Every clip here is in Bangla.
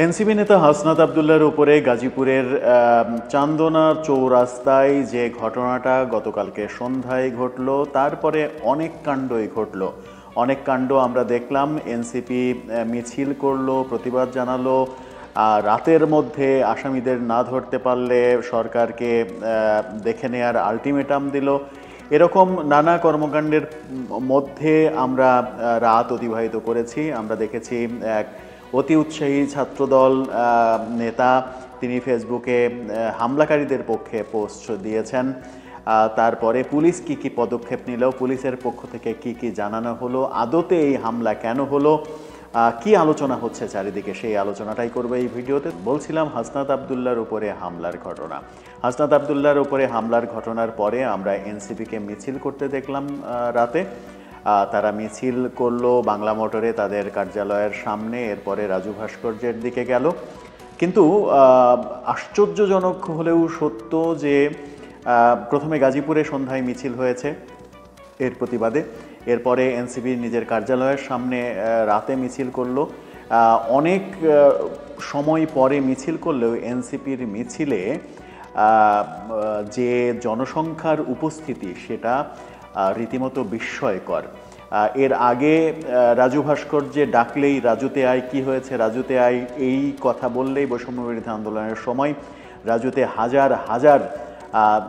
এনসিপি নেতা হাসনাত আবদুল্লাহর উপরে গাজীপুরের চান্দনা চৌরাস্তায় যে ঘটনাটা গতকালকে সন্ধ্যায় ঘটল, তারপরে অনেক কাণ্ডই ঘটল। অনেক কাণ্ড আমরা দেখলাম। এনসিপি মিছিল করলো, প্রতিবাদ জানালো, রাতের মধ্যে আসামিদের না ধরতে পারলে সরকারকে দেখে নেয়ার আলটিমেটাম দিল। এরকম নানা কর্মকাণ্ডের মধ্যে আমরা রাত অতিবাহিত করেছি। আমরা দেখেছি এক অতি উৎসাহী ছাত্রদল নেতা, তিনি ফেসবুকে হামলাকারীদের পক্ষে পোস্ট দিয়েছেন। তারপরে পুলিশ কি পদক্ষেপ নিল, পুলিশের পক্ষ থেকে কি জানানো হলো, আদতে এই হামলা কেন হলো, কি আলোচনা হচ্ছে চারিদিকে, সেই আলোচনাটাই করবে এই ভিডিওতে। বলছিলাম হাসনাত আবদুল্লাহর উপরে হামলার ঘটনা। হাসনাত আবদুল্লাহর উপরে হামলার ঘটনার পরে আমরা এনসিপিকে মিছিল করতে দেখলাম রাতে। তারা মিছিল করলো বাংলা মোটরে, তাদের কার্যালয়ের সামনে, এরপরে রাজু ভাস্কর্যের দিকে গেল। কিন্তু আশ্চর্যজনক হলেও সত্য যে প্রথমে গাজীপুরে সন্ধ্যায় মিছিল হয়েছে এর প্রতিবাদে, এরপরে এনসিপি নিজের কার্যালয়ের সামনে রাতে মিছিল করলো। অনেক সময় পরে মিছিল করলেও এনসিপির মিছিলে যে জনসংখ্যার উপস্থিতি সেটা রীতিমতো বিস্ময়কর। এর আগে রাজু ভাস্কর্যে ডাকলেই রাজুতে আয়, কি হয়েছে রাজুতে আয়, এই কথা বললেই বৈষম্যবিরোধী আন্দোলনের সময় রাজুতে হাজার হাজার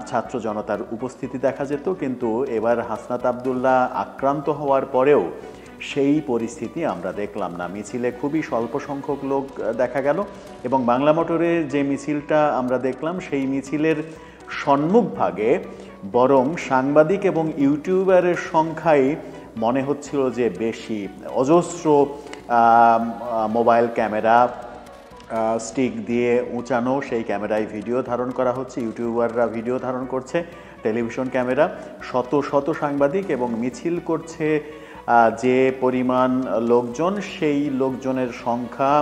ছাত্র জনতার উপস্থিতি দেখা যেত। কিন্তু এবার হাসনাত আবদুল্লাহ আক্রান্ত হওয়ার পরেও সেই পরিস্থিতি আমরা দেখলাম না। মিছিলে খুবই স্বল্প সংখ্যক লোক দেখা গেল এবং বাংলা মোটরের যে মিছিলটা আমরা দেখলাম সেই মিছিলের সম্মুখভাগে বরং সাংবাদিক এবং ইউটিউবারের সংখ্যাই মনে হচ্ছিল যে বেশি। অজস্র মোবাইল ক্যামেরা স্টিক দিয়ে উঁচানো, সেই ক্যামেরায় ভিডিও ধারণ করা হচ্ছে, ইউটিউবাররা ভিডিও ধারণ করছে, টেলিভিশন ক্যামেরা, শত শত সাংবাদিক, এবং মিছিল করছে যে পরিমাণ লোকজন, সেই লোকজনের সংখ্যা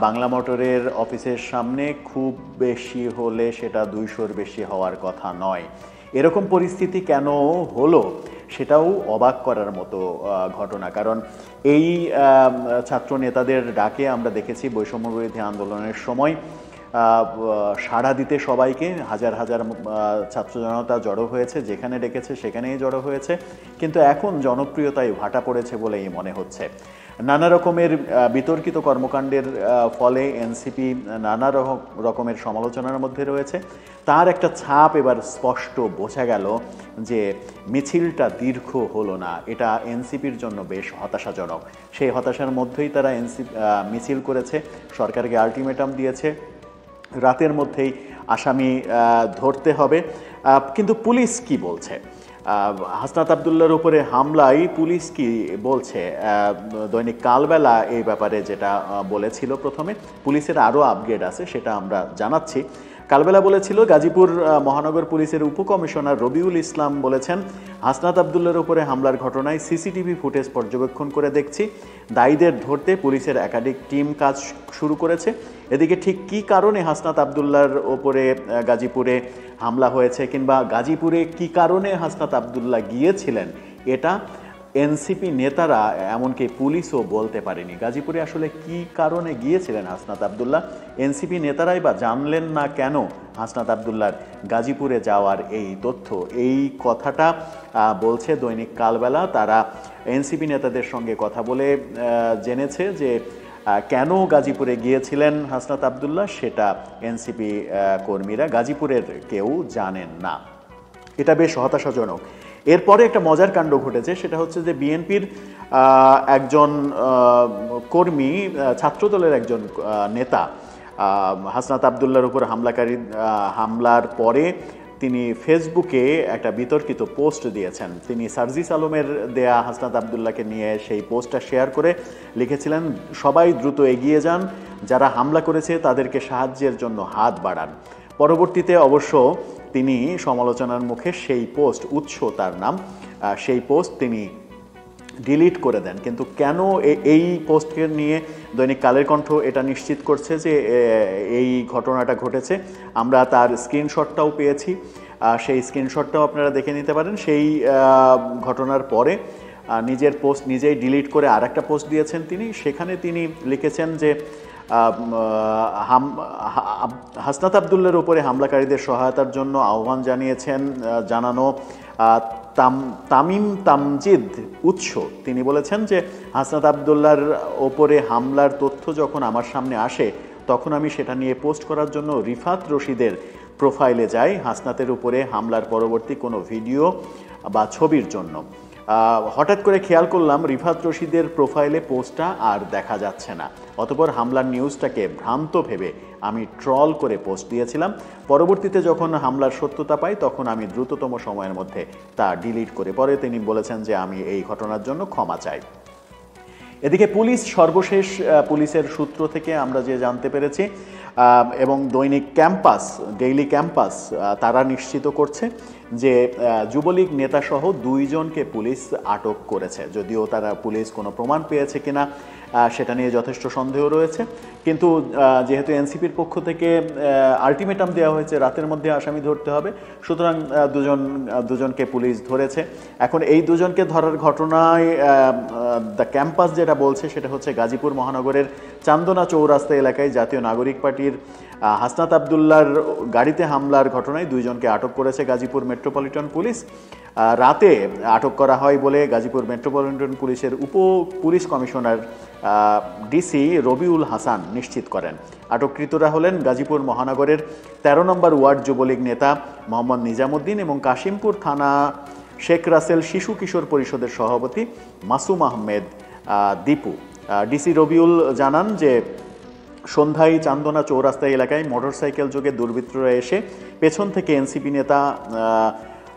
বাংলা মোটরের অফিসের সামনে খুব বেশি হলে সেটা 200-র বেশি হওয়ার কথা নয়। এরকম পরিস্থিতি কেন হলো সেটাও অবাক করার মতো ঘটনা। কারণ এই ছাত্র নেতাদের ডাকে আমরা দেখেছি বৈষম্যবিরোধী আন্দোলনের সময় সাড়া দিতে সবাইকে, হাজার হাজার ছাত্র জনতা জড়ো হয়েছে, যেখানে ডেকেছে সেখানেই জড়ো হয়েছে। কিন্তু এখন জনপ্রিয়তায় ভাটা পড়েছে বলেই মনে হচ্ছে। নানা রকমের বিতর্কিত কর্মকাণ্ডের ফলে এনসিপি নানা রকমের সমালোচনার মধ্যে রয়েছে। তার একটা ছাপ এবার স্পষ্ট বোঝা গেল যে মিছিলটা দীর্ঘ হলো না, এটা এনসিপির জন্য বেশ হতাশাজনক। সেই হতাশার মধ্যেই তারা মিছিল করেছে, সরকারকে আলটিমেটাম দিয়েছে রাতের মধ্যেই আসামি ধরতে হবে। কিন্তু পুলিশ কি বলছে? হাসনাত আবদুল্লাহর উপরে হামলায় পুলিশ কি বলছে? দৈনিক কালবেলা এই ব্যাপারে যেটা বলেছিল, প্রথমে পুলিশের আরও আপগ্রেড আছে সেটা আমরা জানাচ্ছি। কালবেলা বলেছিল, গাজীপুর মহানগর পুলিশের উপকমিশনার রবিউল ইসলাম বলেছেন, হাসনাত আবদুল্লাহর উপরে হামলার ঘটনায় সিসিটিভি ফুটেজ পর্যবেক্ষণ করে দেখছি, দায়ীদের ধরতে পুলিশের একাধিক টিম কাজ শুরু করেছে। এদিকে ঠিক কী কারণে হাসনাত আবদুল্লাহর ওপরে গাজীপুরে হামলা হয়েছে, কিংবা গাজীপুরে কী কারণে হাসনাত আবদুল্লাহ গিয়েছিলেন, এটা এনসিপি নেতারা, এমনকি পুলিশও বলতে পারেনি। গাজীপুরে আসলে কি কারণে গিয়েছিলেন হাসনাত আবদুল্লাহ, এনসিপি নেতারাই বা জানলেন না কেন হাসনাত আবদুল্লাহর গাজীপুরে যাওয়ার এই তথ্য? এই কথাটা বলছে দৈনিক কালবেলা। তারা এনসিপি নেতাদের সঙ্গে কথা বলে জেনেছে যে কেন গাজীপুরে গিয়েছিলেন হাসনাত আবদুল্লাহ, সেটা এনসিপি কর্মীরা, গাজীপুরের কেউ জানেন না। এটা বেশ হতাশাজনক। এরপরে একটা মজার কাণ্ড ঘটেছে, সেটা হচ্ছে যে বিএনপির একজন কর্মী, ছাত্রদলের একজন নেতা, হাসনাত আবদুল্লাহর উপর হামলার পরে তিনি ফেসবুকে একটা বিতর্কিত পোস্ট দিয়েছেন। তিনি সার্জিস আলমের দেয়া হাসনাত আবদুল্লাহকে নিয়ে সেই পোস্টটা শেয়ার করে লিখেছিলেন, সবাই দ্রুত এগিয়ে যান, যারা হামলা করেছে তাদেরকে সাহায্যের জন্য হাত বাড়ান। পরবর্তীতে অবশ্য তিনি সমালোচনার মুখে সেই পোস্ট, উৎস তার নাম, সেই পোস্ট তিনি ডিলিট করে দেন। কিন্তু কেন এই পোস্টকে নিয়ে দৈনিক কালের কণ্ঠ এটা নিশ্চিত করছে যে এই ঘটনাটা ঘটেছে। আমরা তার স্ক্রিনশটটাও পেয়েছি, সেই স্ক্রিনশটটাও আপনারা দেখে নিতে পারেন। সেই ঘটনার পরে নিজের পোস্ট নিজেই ডিলিট করে আরেকটা পোস্ট দিয়েছেন তিনি। সেখানে তিনি লিখেছেন যে হাসনাত আবদুল্লার উপরে হামলাকারীদের সহায়তার জন্য আহ্বান জানিয়েছেন জানানো তামিম তামজিদ উৎস। তিনি বলেছেন যে হাসনাত আবদুল্লার ওপরে হামলার তথ্য যখন আমার সামনে আসে তখন আমি সেটা নিয়ে পোস্ট করার জন্য রিফাত রশিদের প্রোফাইলে যাই হাসনাতের উপরে হামলার পরবর্তী কোনো ভিডিও বা ছবির জন্য। হঠাৎ করে খেয়াল করলাম রিফাত রশিদের প্রোফাইলে পোস্টটা আর দেখা যাচ্ছে না। অতঃপর হামলার নিউজটাকে ভ্রান্ত ভেবে আমি ট্রল করে পোস্ট দিয়েছিলাম। পরবর্তীতে যখন হামলার সত্যতা পাই তখন আমি দ্রুততম সময়ের মধ্যে তা ডিলিট করে পরে তিনি বলেছেন যে আমি এই ঘটনার জন্য ক্ষমা চাই। এদিকে পুলিশ সর্বশেষ পুলিশের সূত্র থেকে আমরা যে জানতে পেরেছি এবং দৈনিক ক্যাম্পাস ডেইলি ক্যাম্পাস তারা নিশ্চিত করছে যে যুবলীগ নেতাসহ 2 জনকে পুলিশ আটক করেছে। যদিও তারা পুলিশ কোনো প্রমাণ পেয়েছে কিনা সেটা নিয়ে যথেষ্ট সন্দেহ রয়েছে, কিন্তু যেহেতু এনসিপির পক্ষ থেকে আলটিমেটাম দেওয়া হয়েছে রাতের মধ্যে আসামি ধরতে হবে, সুতরাং দুজনকে পুলিশ ধরেছে। এখন এই 2 জনকে ধরার ঘটনায় দ্য ক্যাম্পাস যেটা বলছে সেটা হচ্ছে গাজীপুর মহানগরের চান্দনা চৌরাস্তা এলাকায় জাতীয় নাগরিক পার্টির হাসনাত আবদুল্লার গাড়িতে হামলার ঘটনায় 2 জনকে আটক করেছে গাজীপুর মেট্রোপলিটন পুলিশ। রাতে আটক করা হয় বলে গাজীপুর মেট্রোপলিটন পুলিশের উপ police commissioner DC Rabiul Hasan নিশ্চিত করেন। আটককৃতরা হলেন গাজীপুর মহানগরের 13 নম্বর ওয়ার্ড যুবলীগ নেতা মোহাম্মদ নিজামুদ্দিন এবং কাশিমপুর থানা শেখ রাসেল শিশু কিশোর পরিষদের সভাপতি মাসুম আহমেদ দীপু। ডিসি রবিউল জানান যে সন্ধ্যায় চান্দনা চৌরাস্তা এলাকায় মোটরসাইকেল যোগে দুর্বৃত্তরা এসে পেছন থেকে এনসিপি নেতা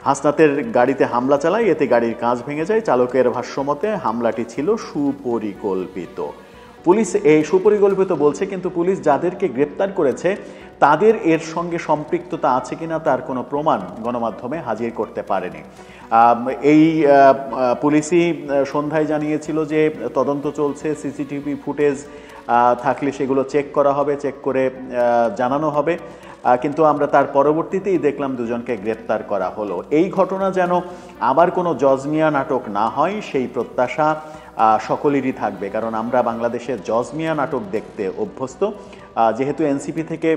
হাসনাতের গাড়িতে হামলা চালায়। এতে গাড়ির কাঁচ ভেঙে যায়। চালকের ভাষ্যমতে হামলাটি ছিল সুপরিকল্পিত। পুলিশ এই সুপরিকল্পিত বলছে, কিন্তু পুলিশ যাদেরকে গ্রেপ্তার করেছে তাদের এর সঙ্গে সম্পৃক্ততা আছে কিনা তার কোনো প্রমাণ গণমাধ্যমে হাজির করতে পারেনি। এই পুলিশই সন্ধ্যায় জানিয়েছিল যে তদন্ত চলছে, সিসিটিভি ফুটেজ থাকলে সেগুলো চেক করা হবে, চেক করে জানানো হবে। কিন্তু আমরা তার পরবর্তীতেই দেখলাম 2 জনকে গ্রেপ্তার করা হলো। এই ঘটনা যেন আবার কোনো জজমিয়া নাটক না হয় সেই প্রত্যাশা সকলেরই থাকবে, কারণ আমরা বাংলাদেশের জজমিয়া নাটক দেখতে অভ্যস্ত। যেহেতু এনসিপি থেকে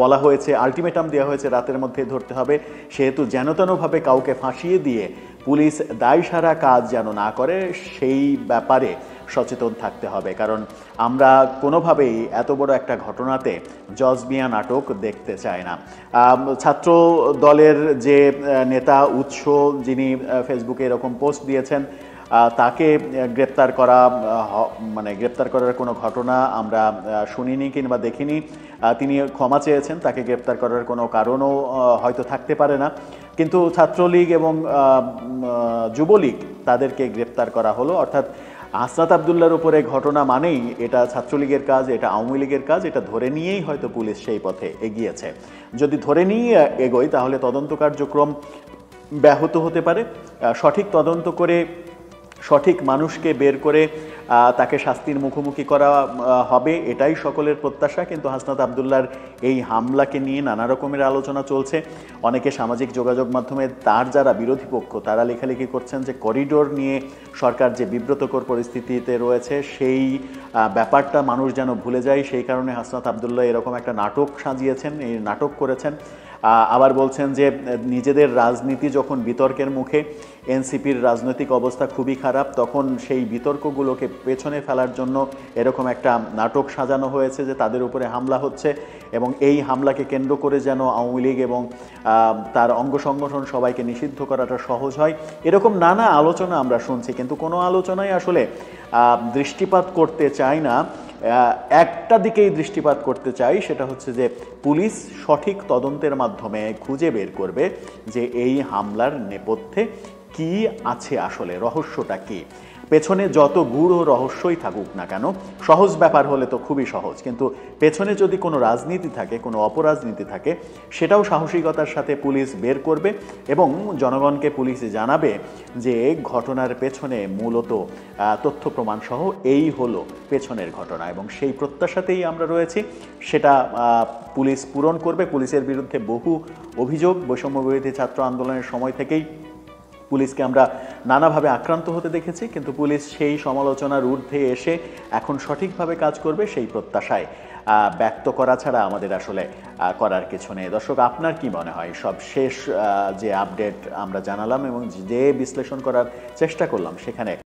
বলা হয়েছে, আলটিমেটাম দেওয়া হয়েছে রাতের মধ্যে ধরতে হবে, সেহেতু যেনতেনভাবে কাউকে ফাঁসিয়ে দিয়ে পুলিশ দায়সারা কাজ যেন না করে সেই ব্যাপারে সচেতন থাকতে হবে, কারণ আমরা কোনোভাবেই এত বড় একটা ঘটনাতে জজমিয়া নাটক দেখতে চাই না। ছাত্র দলের যে নেতা উৎস যিনি ফেসবুকে এরকম পোস্ট দিয়েছেন তাকে গ্রেপ্তার করার কোনো ঘটনা আমরা শুনিনি কিংবা দেখিনি। তিনি ক্ষমা চেয়েছেন, তাকে গ্রেপ্তার করার কোনো কারণও হয়তো থাকতে পারে না, কিন্তু ছাত্রলীগ এবং যুবলীগ তাদেরকে গ্রেপ্তার করা হলো। অর্থাৎ হাসনাত আবদুল্লার উপরে ঘটনা মানেই এটা ছাত্রলীগের কাজ, এটা আওয়ামী লীগের কাজ, এটা ধরে নিয়েই হয়তো পুলিশ সেই পথে এগিয়েছে। যদি ধরে নিয়ে এগোয় তাহলে তদন্ত কার্যক্রম ব্যাহত হতে পারে। সঠিক তদন্ত করে সঠিক মানুষকে বের করে তাকে শাস্তির মুখোমুখি করা হবে, এটাই সকলের প্রত্যাশা। কিন্তু হাসনাত আবদুল্লার এই হামলাকে নিয়ে নানা রকমের আলোচনা চলছে। অনেকে সামাজিক যোগাযোগ মাধ্যমে তার যারা বিরোধী পক্ষ তারা লেখালেখি করছেন যে করিডোর নিয়ে সরকার যে বিব্রতকর পরিস্থিতিতে রয়েছে সেই ব্যাপারটা মানুষ যেন ভুলে যায়, সেই কারণে হাসনাত আবদুল্লাহ এরকম একটা নাটক সাজিয়েছেন, এই নাটক করেছেন। আবার বলছেন যে নিজেদের রাজনীতি যখন বিতর্কের মুখে, এনসিপির রাজনৈতিক অবস্থা খুবই খারাপ, তখন সেই বিতর্কগুলোকে পেছনে ফেলার জন্য এরকম একটা নাটক সাজানো হয়েছে যে তাদের উপরে হামলা হচ্ছে এবং এই হামলাকে কেন্দ্র করে যেন আওয়ামী লীগ এবং তার অঙ্গ সংগঠন সবাইকে নিষিদ্ধ করাটা সহজ হয়। এরকম নানা আলোচনা আমরা শুনছি, কিন্তু কোনো আলোচনায় আসলে দৃষ্টিপাত করতে চাই না। একটা দিকেই দৃষ্টিপাত করতে চাই, সেটা হচ্ছে যে পুলিশ সঠিক তদন্তের মাধ্যমে খুঁজে বের করবে যে এই হামলার নেপথ্যে কি আছে, আসলে রহস্যটা কি। পেছনে যত গূঢ় রহস্যই থাকুক না কেন, সহজ ব্যাপার হলে তো খুবই সহজ, কিন্তু পেছনে যদি কোনো রাজনীতি থাকে, কোনো অপরাজনীতি থাকে, সেটাও সাহসিকতার সাথে পুলিশ বের করবে এবং জনগণকে পুলিশ জানাবে যে ঘটনার পেছনে মূলত তথ্য প্রমাণ সহ এই হলো পেছনের ঘটনা, এবং সেই প্রত্যাশাতেই আমরা রয়েছি। সেটা পুলিশ পূরণ করবে। পুলিশের বিরুদ্ধে বহু অভিযোগ বৈষম্য বিরোধী ছাত্র আন্দোলনের সময় থেকেই পুলিশকে আমরা নানাভাবে আক্রান্ত হতে দেখেছি, কিন্তু পুলিশ সেই সমালোচনার ঊর্ধ্বে এসে এখন সঠিকভাবে কাজ করবে সেই প্রত্যাশায় ব্যক্ত করা ছাড়া আমাদের আসলে করার কিছু নেই। দর্শক, আপনার কি মনে হয় সব শেষ যে আপডেট আমরা জানালাম এবং যে বিশ্লেষণ করার চেষ্টা করলাম সেখানে